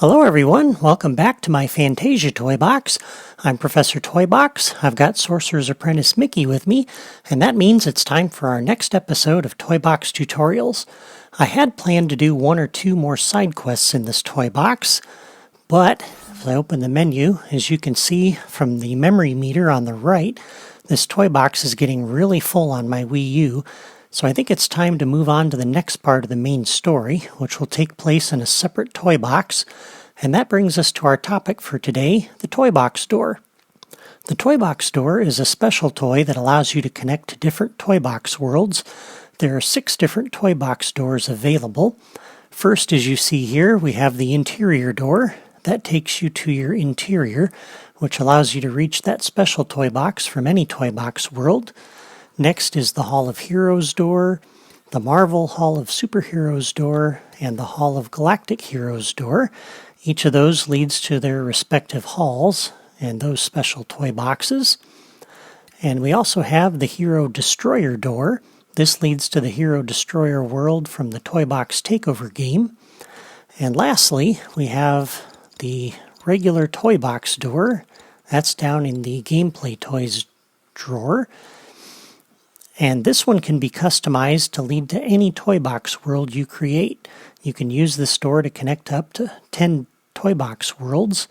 Hello everyone, welcome back to my Fantasia Toy Box. I'm Professor Toybox. I've got Sorcerer's Apprentice Mickey with me, and that means it's time for our next episode of Toy Box Tutorials. I had planned to do one or two more side quests in this toy box, but if I open the menu, as you can see from the memory meter on the right, this toy box is getting really full on my Wii U. So I think it's time to move on to the next part of the main story, which will take place in a separate toy box. And that brings us to our topic for today, the Toy Box Door. The Toy Box Door is a special toy that allows you to connect to different toy box worlds. There are 6 different toy box doors available. First, as you see here, we have the interior door. That takes you to your interior, which allows you to reach that special toy box from any toy box world. Next is the Hall of Heroes door, the Marvel Hall of Superheroes door, and the Hall of Galactic Heroes door. Each of those leads to their respective halls and those special toy boxes. And we also have the Hero Destroyer door. This leads to the Hero Destroyer world from the Toy Box Takeover game. And lastly, we have the regular toy box door. That's down in the Gameplay Toys drawer. And this one can be customized to lead to any toy box world you create. You can use this door to connect up to 10 toy box worlds,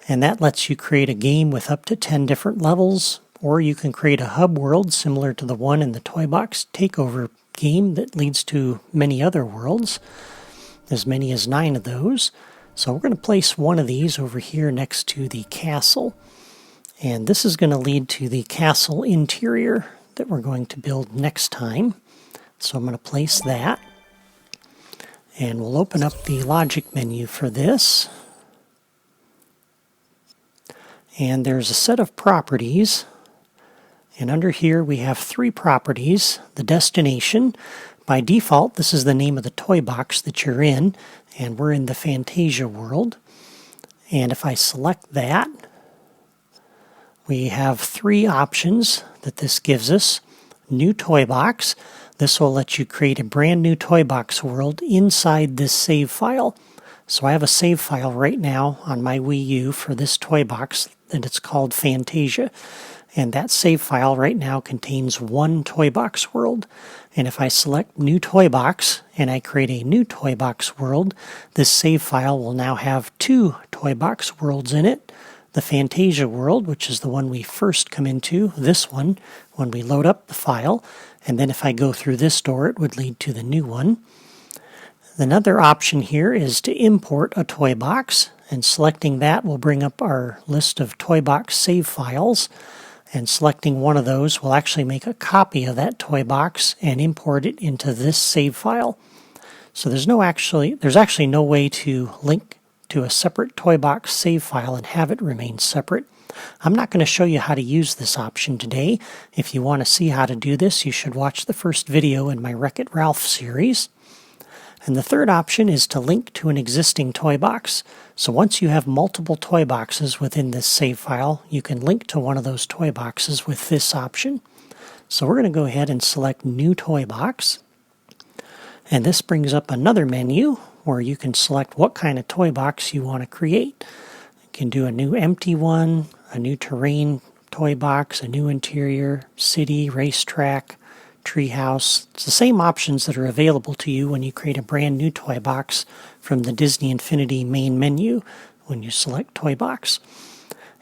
and that lets you create a game with up to 10 different levels, or you can create a hub world similar to the one in the Toy Box Takeover game that leads to many other worlds, as many as 9 of those. So we're going to place one of these over here next to the castle, and this is going to lead to the castle interior that we're going to build next time. So I'm going to place that, and we'll open up the logic menu for this. And there's a set of properties, and under here we have 3 properties. The destination, by default this is the name of the toy box that you're in, and we're in the Fantasia world. And if I select that, we have 3 options that this gives us. New toy box. This will let you create a brand new toy box world inside this save file. So I have a save file right now on my Wii U for this toy box, and it's called Fantasia. And that save file right now contains 1 toy box world. And if I select new toy box and I create a new toy box world, this save file will now have 2 toy box worlds in it. The Fantasia world, which is the one we first come into, this one, when we load up the file, and then if I go through this door, it would lead to the new one. Another option here is to import a toy box, and selecting that will bring up our list of toy box save files, and selecting one of those will actually make a copy of that toy box and import it into this save file. So there's actually no way to link to a separate toy box save file and have it remain separate. I'm not going to show you how to use this option today. If you want to see how to do this, you should watch the first video in my Wreck-It Ralph series. And the third option is to link to an existing toy box. So once you have multiple toy boxes within this save file, you can link to one of those toy boxes with this option. So we're going to go ahead and select New Toy Box. And this brings up another menu where you can select what kind of toy box you want to create. You can do a new empty one, a new terrain toy box, a new interior, city, racetrack, treehouse. It's the same options that are available to you when you create a brand new toy box from the Disney Infinity main menu when you select toy box.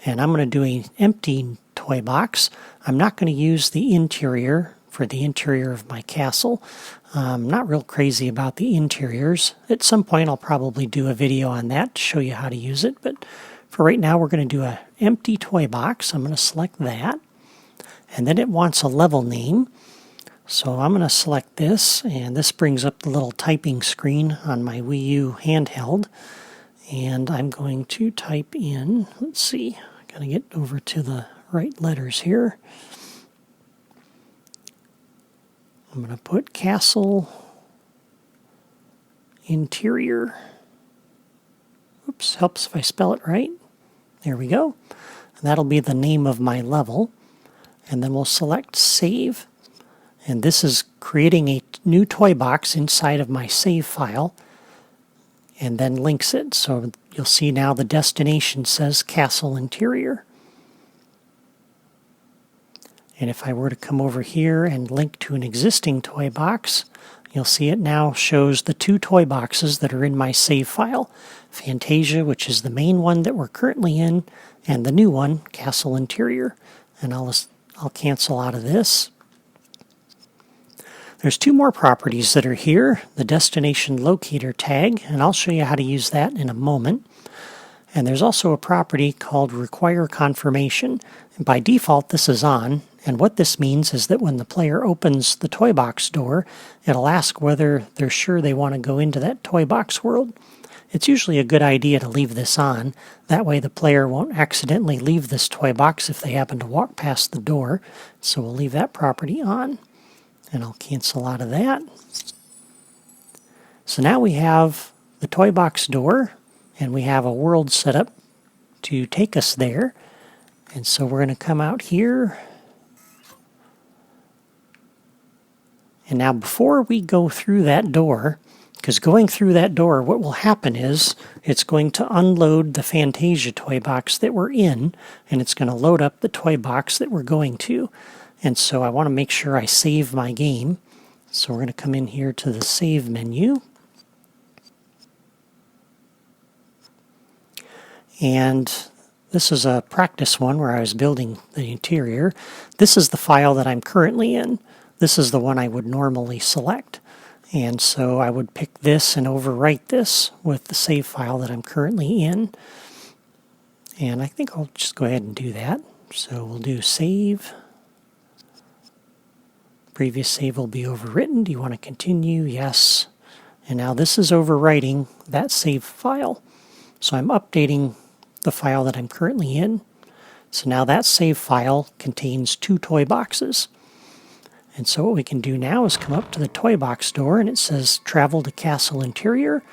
And I'm going to do an empty toy box. I'm not going to use the interior for the interior of my castle. I'm not real crazy about the interiors. At some point I'll probably do a video on that to show you how to use it, but for right now we're going to do an empty toy box. I'm going to select that, and then it wants a level name. So I'm going to select this, and this brings up the little typing screen on my Wii U handheld, and I'm going to type in, let's see, I got to get over to the right letters here. I'm going to put Castle Interior. Oops, helps if I spell it right. There we go. And that'll be the name of my level. And then we'll select Save. And this is creating a new toy box inside of my save file. and then links it. So you'll see now the destination says Castle Interior. And if I were to come over here and link to an existing toy box, you'll see it now shows the two toy boxes that are in my save file. Fantasia, which is the main one that we're currently in, and the new one, Castle Interior. And I'll cancel out of this. There's two more properties that are here, the destination locator tag, and I'll show you how to use that in a moment. And there's also a property called require confirmation. And by default, this is on. And what this means is that when the player opens the toy box door, it'll ask whether they're sure they want to go into that toy box world. It's usually a good idea to leave this on. That way the player won't accidentally leave this toy box if they happen to walk past the door. So we'll leave that property on. And I'll cancel out of that. So now we have the toy box door, and we have a world set up to take us there. And so we're going to come out here. And now before we go through that door, because going through that door, what will happen is it's going to unload the Fantasia toy box that we're in, and it's going to load up the toy box that we're going to. And so I want to make sure I save my game. So we're going to come in here to the Save menu. And this is a practice one where I was building the interior. This is the file that I'm currently in. This is the one I would normally select. And so I would pick this and overwrite this with the save file that I'm currently in. And I think I'll just go ahead and do that. So we'll do save. Previous save will be overwritten. Do you want to continue? Yes. And now this is overwriting that save file. So I'm updating the file that I'm currently in. So now that save file contains two toy boxes. And so what we can do now is come up to the toy box door, and it says travel to Castle Interior.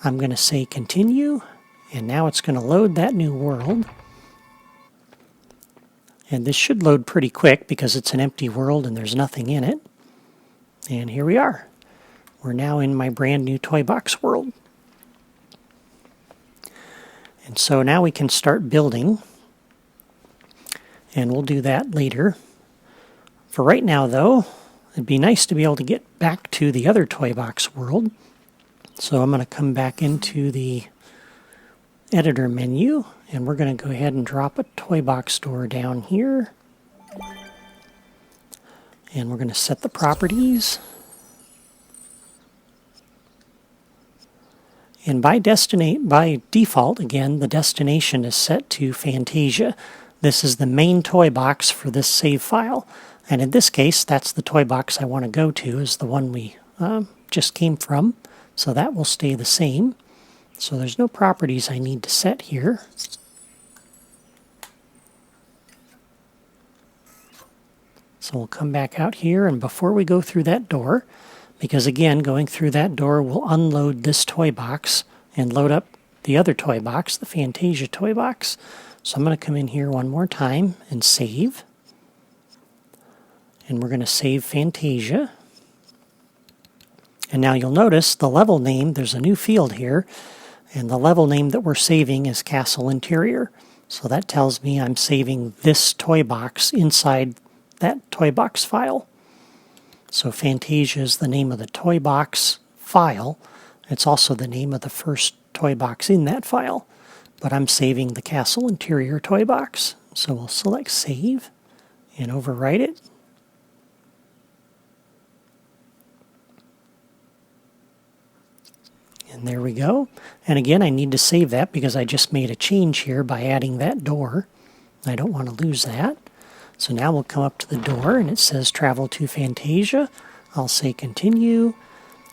I'm going to say continue, and now it's going to load that new world. And this should load pretty quick because it's an empty world and there's nothing in it. And here we are. We're now in my brand new toy box world. And so now we can start building. And we'll do that later. For right now, though, it'd be nice to be able to get back to the other toy box world. So I'm going to come back into the editor menu, and we're going to go ahead and drop a toy box door down here. And we're going to set the properties. And by default, again, the destination is set to Fantasia. This is the main toy box for this save file. And in this case, that's the toy box I want to go to, is the one we just came from. So that will stay the same. So there's no properties I need to set here. So we'll come back out here, and before we go through that door, because again, going through that door will unload this toy box and load up the other toy box, the Fantasia toy box. So I'm going to come in here one more time and save. And we're going to save Fantasia. And now you'll notice the level name, there's a new field here, and the level name that we're saving is Castle Interior. So that tells me I'm saving this toy box inside that toy box file. So Fantasia is the name of the toy box file. It's also the name of the first toy box in that file. But I'm saving the Castle Interior toy box. So we'll select Save and overwrite it. And there we go. And again, I need to save that because I just made a change here by adding that door. I don't want to lose that. So now we'll come up to the door, and it says Travel to Fantasia. I'll say Continue.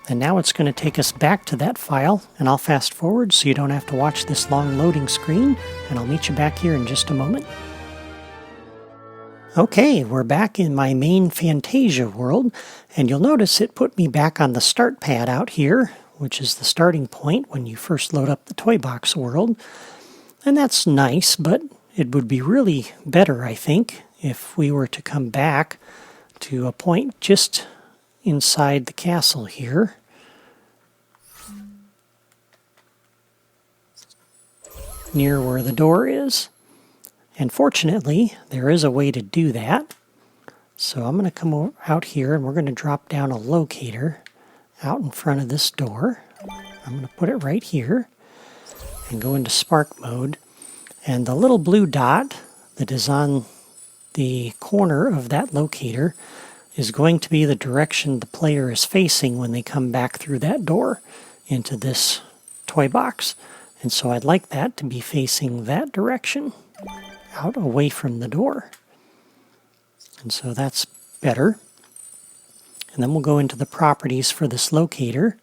And now it's going to take us back to that file, and I'll fast forward so you don't have to watch this long loading screen, and I'll meet you back here in just a moment. Okay, we're back in my main Fantasia world, and you'll notice it put me back on the start pad out here, which is the starting point when you first load up the toy box world. And that's nice, but it would be really better, I think, if we were to come back to a point just inside the castle here. near where the door is. And fortunately, there is a way to do that. So I'm going to come out here and we're going to drop down a locator out in front of this door. I'm going to put it right here and go into spark mode. And the little blue dot that is on the corner of that locator is going to be the direction the player is facing when they come back through that door into this toy box. And so I'd like that to be facing that direction, out away from the door. And so that's better. And then we'll go into the properties for this locator.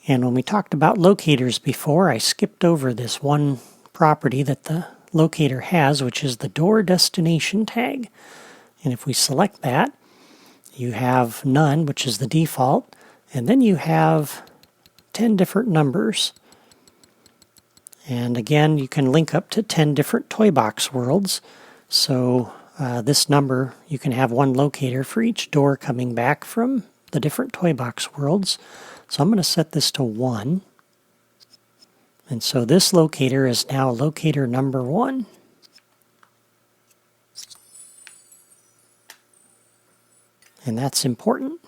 And when we talked about locators before, I skipped over this one property that the locator has, which is the door destination tag. And if we select that, you have none, which is the default, and then you have 10 different numbers. And again, you can link up to 10 different toy box worlds. So this number, you can have one locator for each door coming back from the different toy box worlds. So I'm going to set this to 1. And so this locator is now locator number 1. And that's important.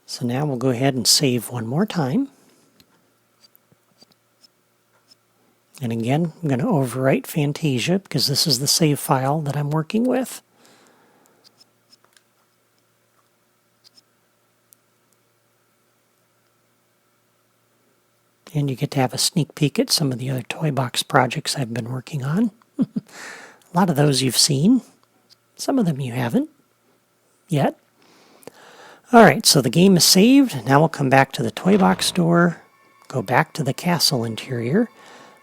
So now we'll go ahead and save one more time. And again, I'm going to overwrite Fantasia because this is the save file that I'm working with. And you get to have a sneak peek at some of the other toy box projects I've been working on. A lot of those you've seen. Some of them you haven't yet. Alright, so the game is saved. Now we'll come back to the toy box door, go back to the castle interior.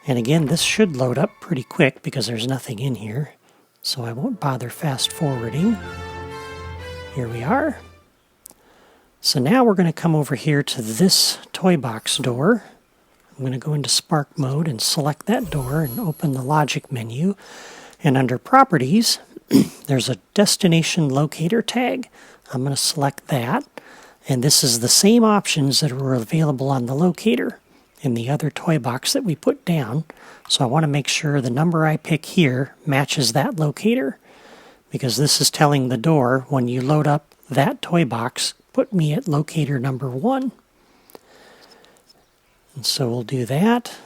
And again, this should load up pretty quick because there's nothing in here. So I won't bother fast forwarding. Here we are. So now we're going to come over here to this toy box door. I'm going to go into Spark mode and select that door and open the logic menu. And under Properties, there's a Destination Locator tag. I'm going to select that. And this is the same options that were available on the locator in the other toy box that we put down. So I want to make sure the number I pick here matches that locator, because this is telling the door when you load up that toy box, put me at locator number 1. And so we'll do that.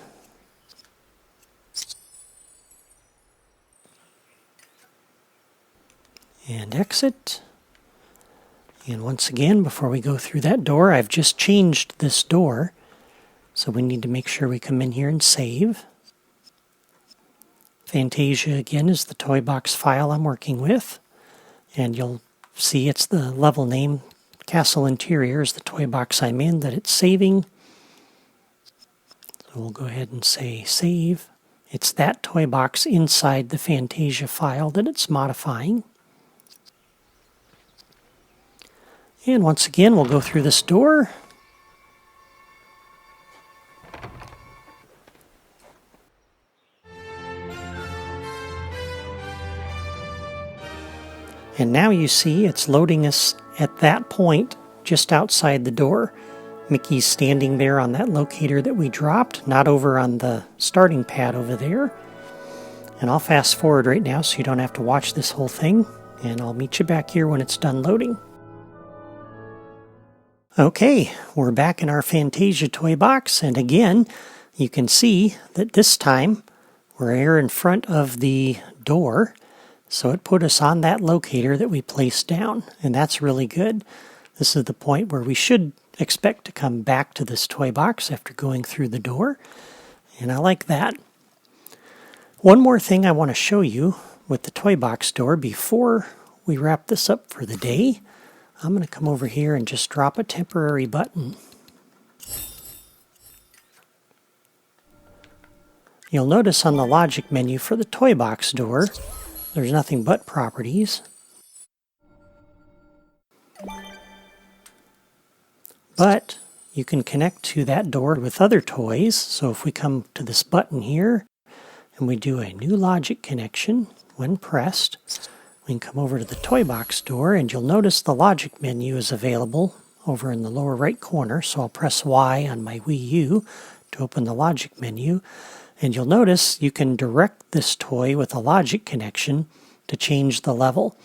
And exit. And once again, before we go through that door, I've just changed this door. So we need to make sure we come in here and save. Fantasia, again, is the toy box file I'm working with. And you'll see it's the level name, Castle Interior is the toy box I'm in that it's saving. So we'll go ahead and say save. It's that toy box inside the Fantasia file that it's modifying. And once again, we'll go through this door. And now you see it's loading us at that point just outside the door. Mickey's standing there on that locator that we dropped, not over on the starting pad over there. And I'll fast forward right now so you don't have to watch this whole thing. And I'll meet you back here when it's done loading. Okay, we're back in our Fantasia toy box, and again, you can see that this time we're here in front of the door, so it put us on that locator that we placed down, and that's really good. This is the point where we should expect to come back to this toy box after going through the door, and I like that. One more thing I want to show you with the toy box door before we wrap this up for the day. I'm going to come over here and just drop a temporary button. You'll notice on the logic menu for the toy box door, there's nothing but properties. But you can connect to that door with other toys. So if we come to this button here and we do a new logic connection when pressed, we can come over to the toy box door, and you'll notice the logic menu is available over in the lower right corner. So I'll press Y on my Wii U to open the logic menu. And you'll notice you can direct this toy with a logic connection to change the level.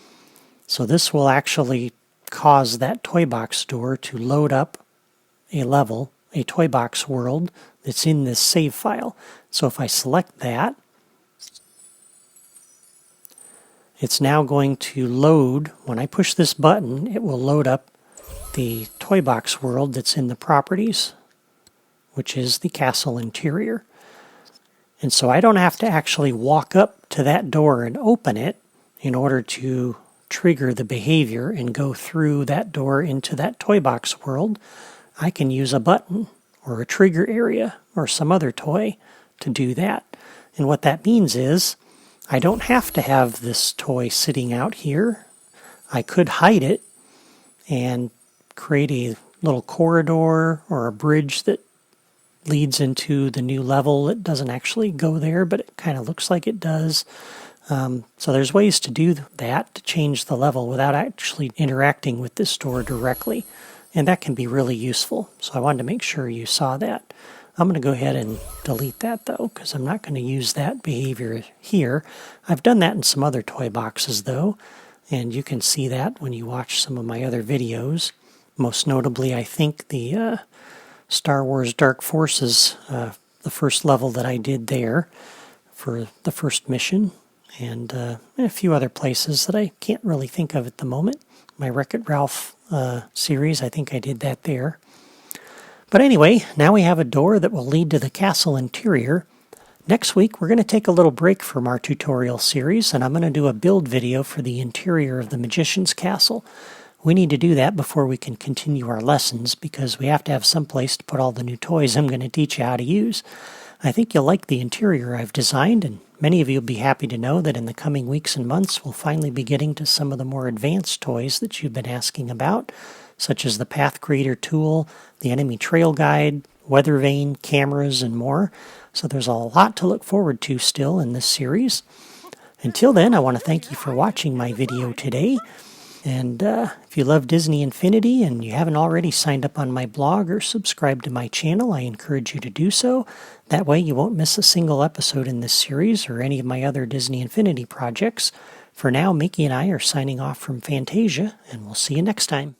So this will actually cause that toy box door to load up a level, a toy box world that's in this save file. So if I select that, it's now going to load. When I push this button, it will load up the toy box world that's in the properties, which is the castle interior. And so I don't have to actually walk up to that door and open it in order to trigger the behavior and go through that door into that toy box world. I can use a button or a trigger area or some other toy to do that. And what that means is I don't have to have this toy sitting out here. I could hide it and create a little corridor or a bridge that leads into the new level. It doesn't actually go there, but it kind of looks like it does. So there's ways to do that, to change the level without actually interacting with this door directly. And that can be really useful. So I wanted to make sure you saw that. I'm going to go ahead and delete that though, because I'm not going to use that behavior here. I've done that in some other toy boxes though, and you can see that when you watch some of my other videos. Most notably, I think the Star Wars Dark Forces, the first level that I did there for the first mission, and a few other places that I can't really think of at the moment. My Wreck-It Ralph series, I think I did that there. But anyway, now we have a door that will lead to the castle interior. Next week, we're going to take a little break from our tutorial series, and I'm going to do a build video for the interior of the Magician's Castle. We need to do that before we can continue our lessons, because we have to have some place to put all the new toys I'm going to teach you how to use. I think you'll like the interior I've designed, and many of you will be happy to know that in the coming weeks and months we'll finally be getting to some of the more advanced toys that you've been asking about, such as the Path Creator tool, the Enemy Trail Guide, Weather Vane, cameras, and more. So there's a lot to look forward to still in this series. Until then, I want to thank you for watching my video today. And if you love Disney Infinity and you haven't already signed up on my blog or subscribed to my channel, I encourage you to do so. That way you won't miss a single episode in this series or any of my other Disney Infinity projects. For now, Mickey and I are signing off from Fantasia, and we'll see you next time.